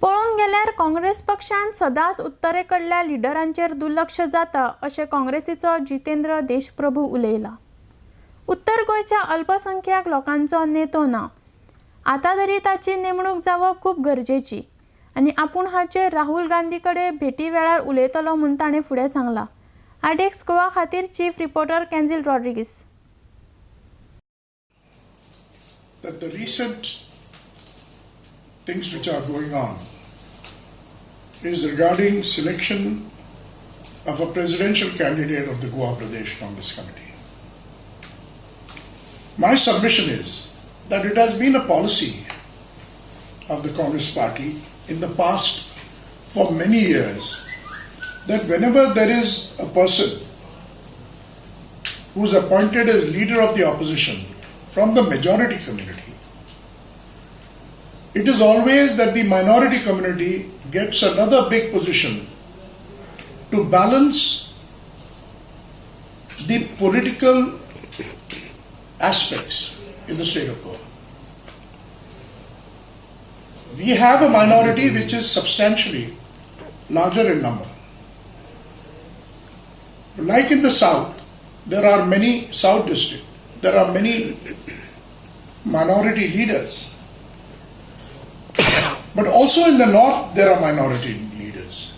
पळून गेल्यार काँग्रेस पक्षान सदांच उत्तरेकडल्या लिडरांचेर दुर्लक्ष जाता अशें काँग्रेसीचो जितेंद्र देशप्रभू उलयला। उत्तर गोंयच्या अल्पसंख्याक लोकांचो नेतो ना, आतां तरी ताची नेमणूक जावप खूब गरजेची आनी आपूण हाचेर राहुल गांधी कडेन भेटी वेळार उलयतलो म्हूण ताणें फुडें सांगलां। आडेक्स गोवा खातीर chief reporter Kenzil Rodrigues. That the recent things which are going on is regarding selection of a presidential candidate of the Goa Pradesh Congress Committee. My submission is that it has been a policy of the Congress Party in the past for many years that whenever there is a person who is appointed as leader of the opposition from the majority community, it is always that the minority community gets another big position to balance the political aspects in the state of Goa. We have a minority which is substantially larger in number. Like in the south, there are many south districts. There are many minority leaders. But also in the north, there are minority leaders.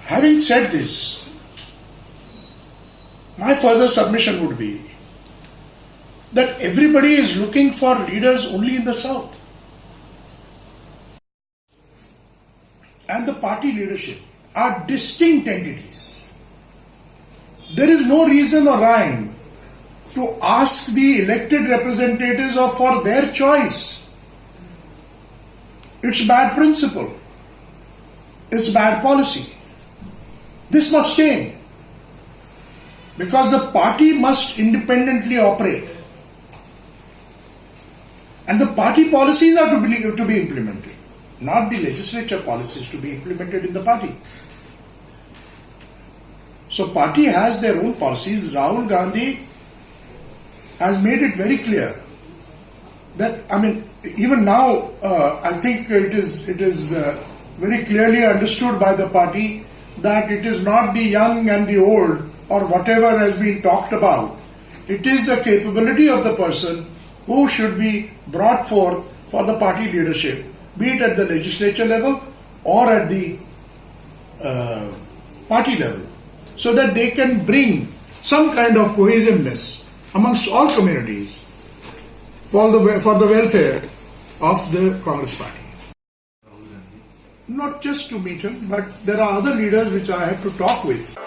Having said this, my further submission would be that everybody is looking for leaders only in the south. And the party leadership are distinct entities. There is no reason or rhyme to ask the elected representatives for their choice. It's bad principle. It's bad policy. This must change because the party must independently operate. And the party policies are to be implemented, not the legislature policies to be implemented in the party. So party has their own policies. Rahul Gandhi has made it very clear that, even now, I think it is very clearly understood by the party that it is not the young and the old or whatever has been talked about. It is a capability of the person who should be brought forth for the party leadership, be it at the legislature level or at the party level, so that they can bring some kind of cohesiveness amongst all communities for the welfare of the Congress Party. Not just to meet him, but there are other leaders which I have to talk with.